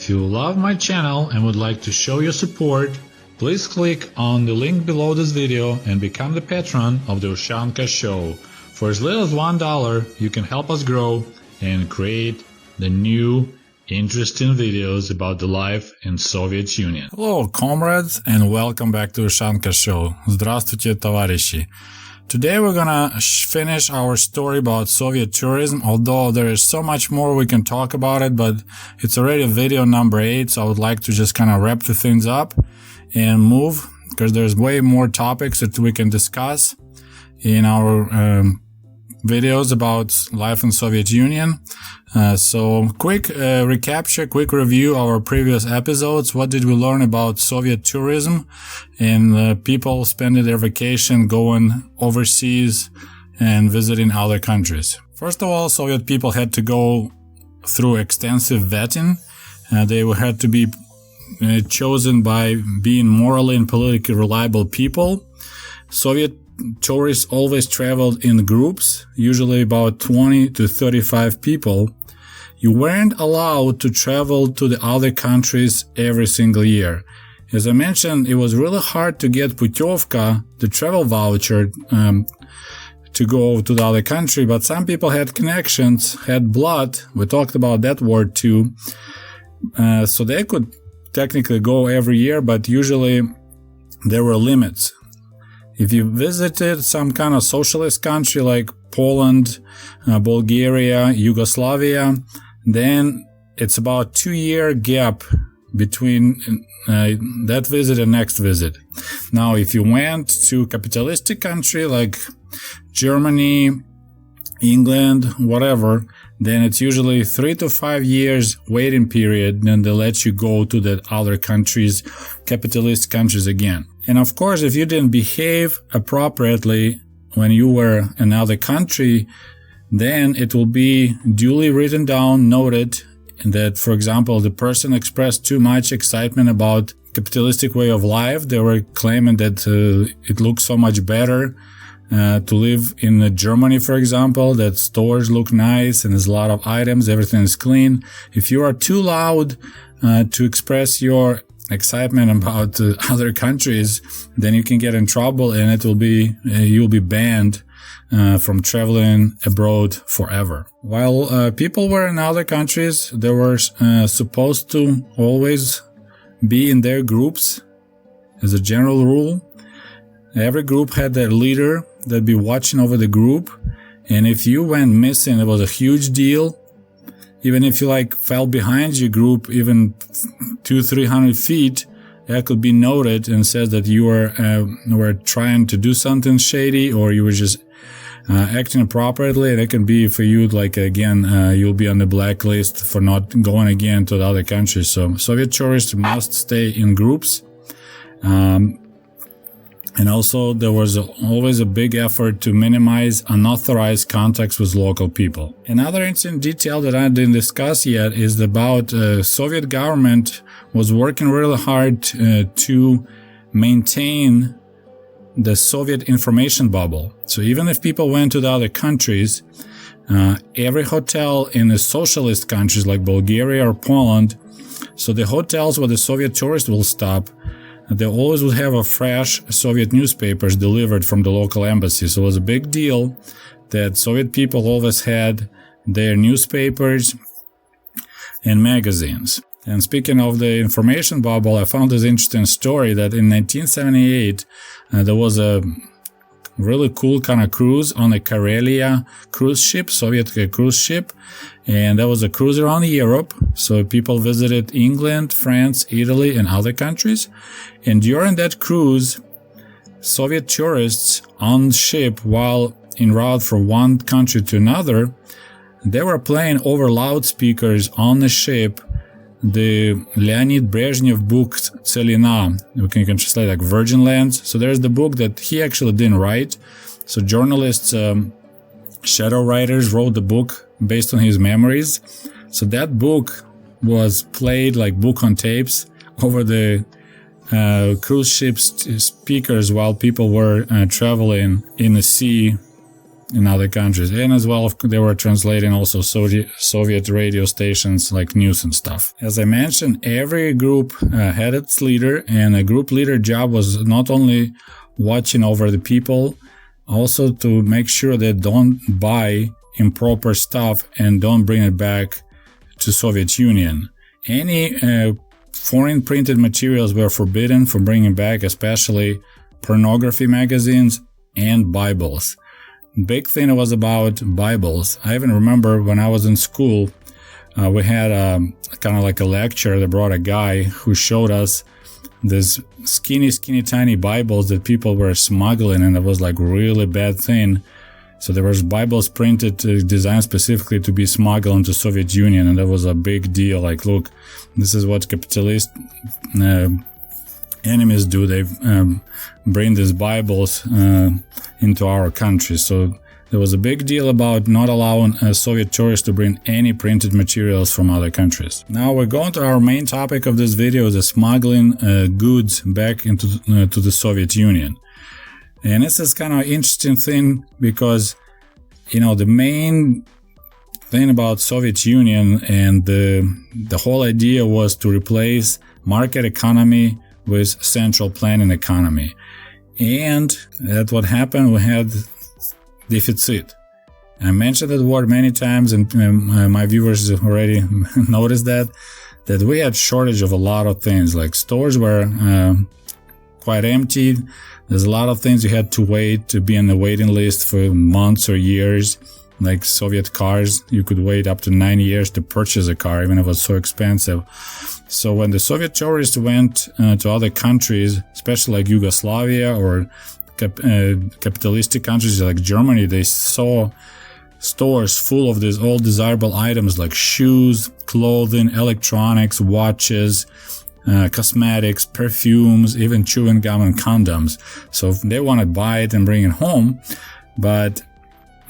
If you love my channel and would like to show your support, please click on the link below this video and become the patron of the Ushanka Show. For as little as $1, you can help us grow and create the new interesting videos about the life in Soviet Union. Hello, comrades, and welcome back to Ushanka Show. Здравствуйте, товарищи. Today we're gonna finish our story about Soviet tourism, although there is so much more we can talk about it, but it's already video number 8, so I would like to just kind of wrap the things up and move, because there's way more topics that we can discuss in our videos about life in Soviet Union. So quick recapture, quick review of our previous episodes. What did we learn about Soviet tourism and people spending their vacation going overseas and visiting other countries? First of all, Soviet people had to go through extensive vetting. They had to be chosen by being morally and politically reliable people. Soviet tourists always traveled in groups, usually about 20 to 35 people. You weren't allowed to travel to the other countries every single year. As I mentioned, it was really hard to get putyovka, the travel voucher, to go to the other country, but some people had connections, had blood. We talked about that word too. So they could technically go every year, but usually there were limits. If you visited some kind of socialist country like Poland, Bulgaria, Yugoslavia, then it's about 2-year gap between that visit and next visit. Now, if you went to capitalistic country like Germany, England, whatever, then it's usually 3 to 5 years waiting period, then they let you go to the other countries, capitalist countries again. And of course, if you didn't behave appropriately when you were in another country, then it will be duly written down, noted that, for example, the person expressed too much excitement about capitalistic way of life. They were claiming that it looks so much better to live in Germany, for example, that stores look nice and there's a lot of items, everything is clean. If you are too loud to express your excitement about other countries, then you can get in trouble and it will be you'll be banned from traveling abroad forever. While people were in other countries, they were supposed to always be in their groups as a general rule. Every group had their leader that'd be watching over the group, and if you went missing, it was a huge deal. Even if you fell behind your group, even 200-300 feet, that could be noted and says that you were trying to do something shady, or you were just acting appropriately. That can be for you, you'll be on the blacklist for not going again to the other countries. So Soviet tourists must stay in groups. And also, there was always a big effort to minimize unauthorized contacts with local people. Another interesting detail that I didn't discuss yet is about Soviet government was working really hard to maintain the Soviet information bubble. So even if people went to the other countries, every hotel in the socialist countries like Bulgaria or Poland, so the hotels where the Soviet tourists will stop, they always would have a fresh Soviet newspapers delivered from the local embassy. So it was a big deal that Soviet people always had their newspapers and magazines. And speaking of the information bubble, I found this interesting story that in 1978, there was a really cool kind of cruise on a Karelia cruise ship, Soviet cruise ship. And that was a cruise around Europe. So people visited England, France, Italy, and other countries. And during that cruise, Soviet tourists on ship while en route from one country to another, they were playing over loudspeakers on the ship the Leonid Brezhnev book Tselina. We can translate like Virgin Lands. So there's the book that he actually didn't write. So journalists, shadow writers wrote the book based on his memories. So that book was played like book on tapes over the cruise ship's speakers while people were traveling in the sea in other countries. And as well, they were translating also Soviet radio stations like news and stuff. As I mentioned, every group had its leader, and a group leader job was not only watching over the people, also to make sure they don't buy improper stuff and don't bring it back to Soviet Union. Any foreign printed materials were forbidden from bringing back, especially pornography magazines and Bibles. Big thing was about Bibles. I even remember when I was in school, we had kind of like a lecture. They brought a guy who showed us this skinny tiny Bibles that people were smuggling, and it was like really bad thing. So there was Bibles printed, designed specifically to be smuggled into Soviet Union, and that was a big deal. Like, look, this is what capitalist enemies do. They bring these Bibles into our country. So there was a big deal about not allowing Soviet tourists to bring any printed materials from other countries. Now we're going to our main topic of this video, the smuggling goods back into to the Soviet Union. And this is kind of an interesting thing because, the main thing about Soviet Union and the whole idea was to replace market economy with central planning economy. And that's what happened. We had deficit. I mentioned that word many times, and my viewers already noticed that we had shortage of a lot of things. Like stores were quite empty. There's a lot of things you had to wait to be on the waiting list for months or years. Like Soviet cars, you could wait up to 9 years to purchase a car, even if it was so expensive. So when the Soviet tourists went to other countries, especially like Yugoslavia or capitalistic countries like Germany, they saw stores full of these all desirable items like shoes, clothing, electronics, watches, cosmetics, perfumes, even chewing gum and condoms. So they want to buy it and bring it home. But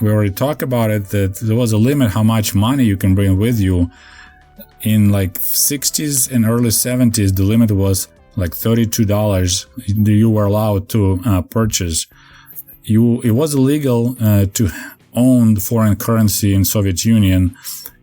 we already talked about it, that there was a limit how much money you can bring with you. In like 60s and early 70s, the limit was like $32 you were allowed to purchase. It was illegal to own foreign currency in Soviet Union.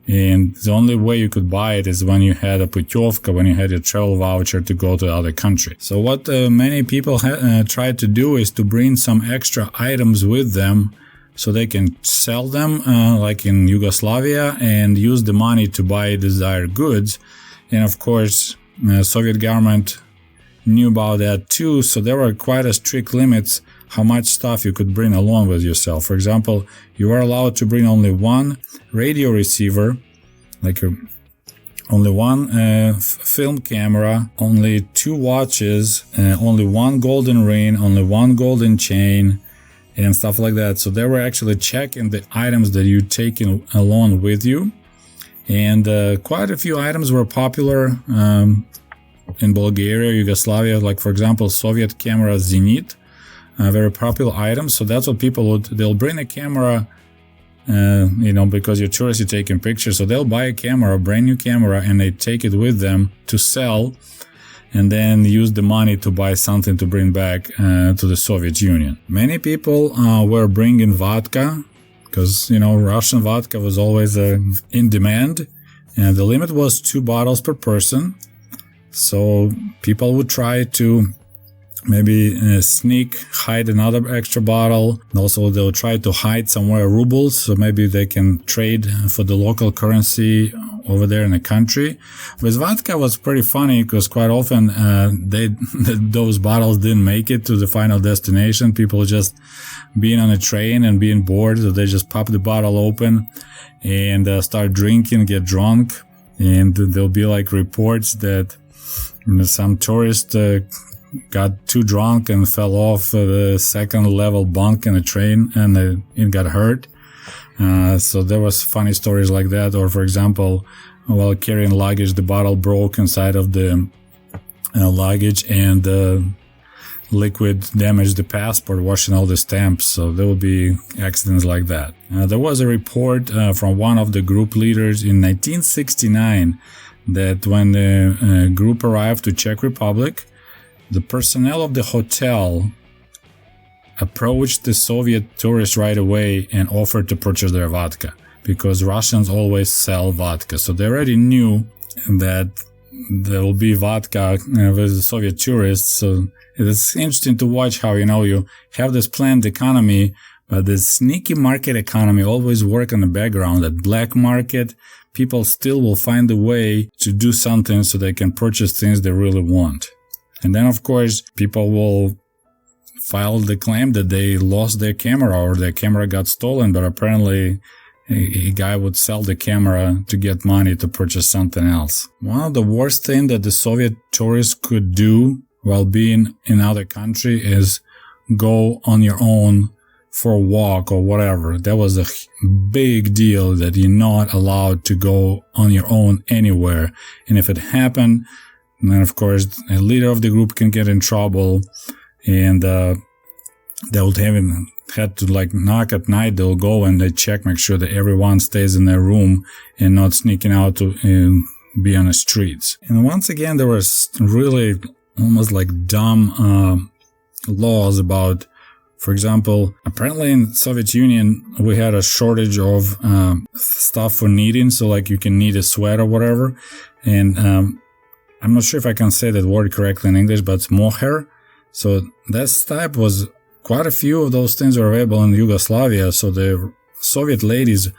And the only way you could buy it is when you had a putyovka, when you had a travel voucher to go to the other country. So what many people tried to do is to bring some extra items with them so they can sell them, like in Yugoslavia, and use the money to buy desired goods. And of course, Soviet government knew about that too, so there were quite a strict limits how much stuff you could bring along with yourself. For example, you were allowed to bring only one radio receiver, like only one film camera, only 2 watches, only one golden ring, only one golden chain, and stuff like that. So they were actually checking the items that you take along with you. And quite a few items were popular in Bulgaria, Yugoslavia, like for example, Soviet camera Zenit. Very popular item. So that's what people they'll bring a camera, because you're tourists, you're taking pictures. So they'll buy a camera, a brand new camera, and they take it with them to sell, and then use the money to buy something to bring back to the Soviet Union. Many people were bringing vodka because, Russian vodka was always in demand, and the limit was 2 bottles per person. So people would try to maybe hide another extra bottle. Also, they'll try to hide somewhere rubles, so maybe they can trade for the local currency over there in the country. With vodka was pretty funny because quite often those bottles didn't make it to the final destination. People just being on a train and being bored, so they just pop the bottle open and start drinking, get drunk, and there'll be like reports that some tourist got too drunk and fell off the second level bunk in a train and it got hurt. So there was funny stories like that. Or for example, while carrying luggage, the bottle broke inside of the luggage and liquid damaged the passport, washing all the stamps. So there will be accidents like that. There was a report from one of the group leaders in 1969 that when the group arrived to Czech Republic, the personnel of the hotel approached the Soviet tourists right away and offered to purchase their vodka, because Russians always sell vodka. So they already knew that there will be vodka with the Soviet tourists. So it's interesting to watch how, you have this planned economy, but the sneaky market economy always work in the background. That black market, people still will find a way to do something so they can purchase things they really want. And then, of course, people will file the claim that they lost their camera or their camera got stolen, but apparently a guy would sell the camera to get money to purchase something else. One of the worst things that the Soviet tourists could do while being in another country is go on your own for a walk or whatever. That was a big deal, that you're not allowed to go on your own anywhere. And if it happened, then of course a leader of the group can get in trouble, and they would had to knock at night. They'll go and they check, make sure that everyone stays in their room and not sneaking out to be on the streets. And once again, there was really almost dumb laws about, for example, apparently in Soviet Union, we had a shortage of stuff for knitting. So you can knit a sweater or whatever. And I'm not sure if I can say that word correctly in English, but it's mohair. So that type was, quite a few of those things were available in Yugoslavia. So the Soviet ladies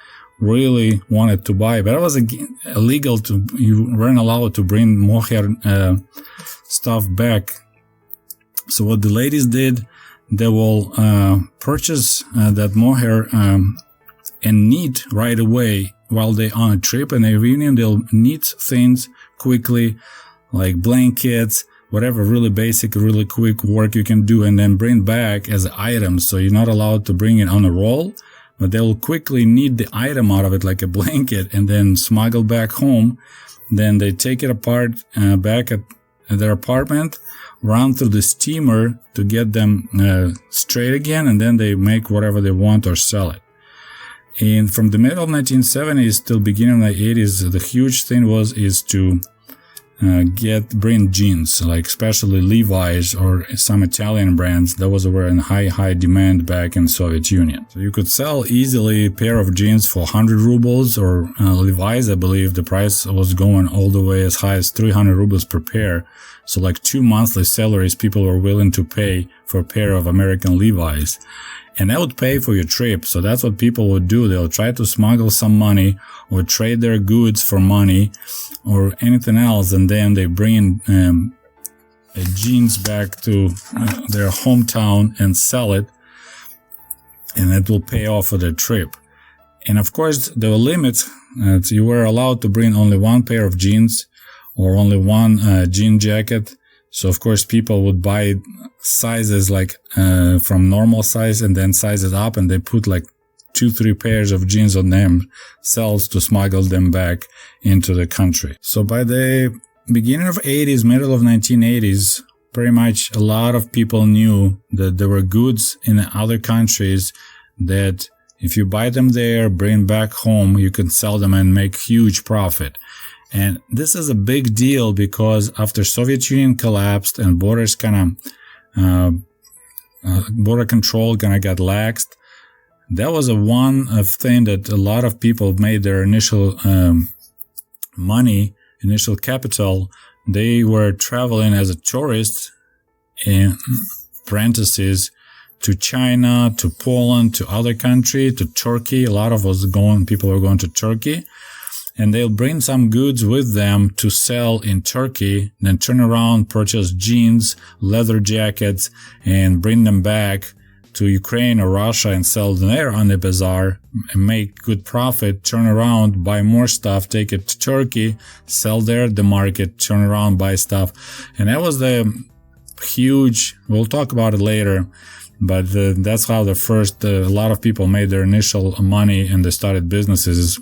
really wanted to buy, but it was illegal you weren't allowed to bring mohair stuff back. So what the ladies did, they will purchase that mohair and knit right away while they're on a trip. And they're reunion, they'll knit things quickly, like blankets, whatever really basic, really quick work you can do, and then bring back as items. So you're not allowed to bring it on a roll, but they'll quickly knead the item out of it like a blanket and then smuggle back home. Then they take it apart back at their apartment, run through the steamer to get them straight again, and then they make whatever they want or sell it. And from the middle of 1970s till beginning of the 80s, the huge thing is to bring jeans, especially Levi's or some Italian brands. That were in high demand back in Soviet Union. So you could sell easily a pair of jeans for 100 rubles, or Levi's, I believe the price was going all the way as high as 300 rubles per pair. So 2 monthly salaries people were willing to pay for a pair of American Levi's. And that would pay for your trip. So that's what people would do. They'll try to smuggle some money or trade their goods for money or anything else. And then they bring jeans back to their hometown and sell it. And it will pay off for their trip. And of course, there were limits. You were allowed to bring only one pair of jeans or only one jean jacket. So of course people would buy sizes from normal size and then sizes up, and they put 2-3 pairs of jeans on themselves to smuggle them back into the country. So by the beginning of 80s, middle of 1980s, pretty much a lot of people knew that there were goods in other countries that if you buy them there, bring back home, you can sell them and make huge profit. And this is a big deal because after Soviet Union collapsed and borders border control got laxed, that was one thing that a lot of people made their initial initial capital. They were traveling as a tourist in parentheses to China, to Poland, to other countries, to Turkey. A lot of people were going to Turkey. And they'll bring some goods with them to sell in Turkey, then turn around, purchase jeans, leather jackets, and bring them back to Ukraine or Russia and sell them there on the bazaar and make good profit, turn around, buy more stuff, take it to Turkey, sell there at the market, turn around, buy stuff. And that was the huge, we'll talk about it later, but that's how a lot of people made their initial money and they started businesses,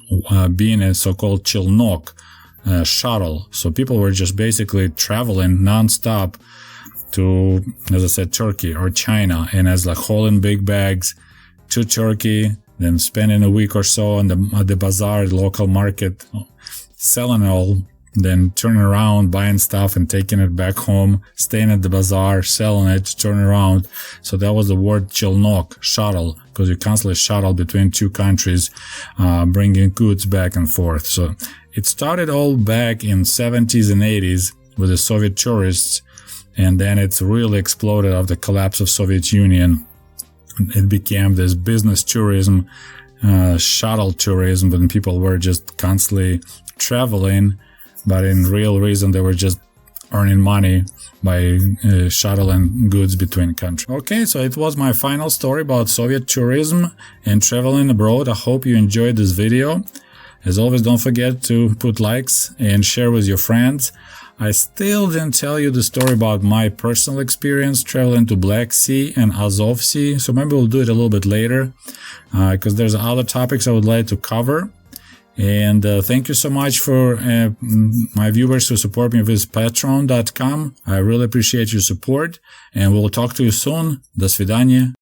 being a so-called Chilnok shuttle. So people were just basically traveling non-stop to, as I said, Turkey or China, and as hauling big bags to Turkey, then spending a week or so at the bazaar, the local market, selling all then turning around, buying stuff and taking it back home, staying at the bazaar, selling it, turning around. So that was the word chelnok, shuttle, because you constantly shuttle between two countries, bringing goods back and forth. So it started all back in 70s and 80s with the Soviet tourists, and then it's really exploded after the collapse of Soviet Union. It became this business tourism, shuttle tourism, when people were just constantly traveling, but in real reason they were just earning money by shuttling goods between countries. Okay, so it was my final story about Soviet tourism and traveling abroad. I hope you enjoyed this video. As always, don't forget to put likes and share with your friends. I still didn't tell you the story about my personal experience traveling to Black Sea and Azov Sea, so maybe we'll do it a little bit later, because there's other topics I would like to cover. And thank you so much for my viewers who support me with patreon.com. I really appreciate your support, and we'll talk to you soon. До свидания.